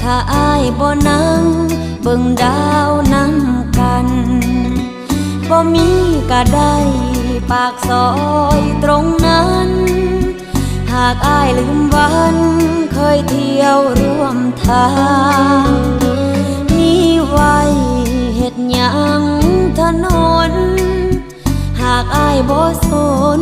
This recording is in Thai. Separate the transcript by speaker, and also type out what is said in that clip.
Speaker 1: ถ้าอ้ายบ่นั่งเบิ่งดาวนำกันบ่มีก็ได้ปากซอยตรงนั้นหากอ้ายลืมวันเคยเที่ยวร่วมทางมีไว้เฮ็ดหยังถนนหากอ้ายบ่สน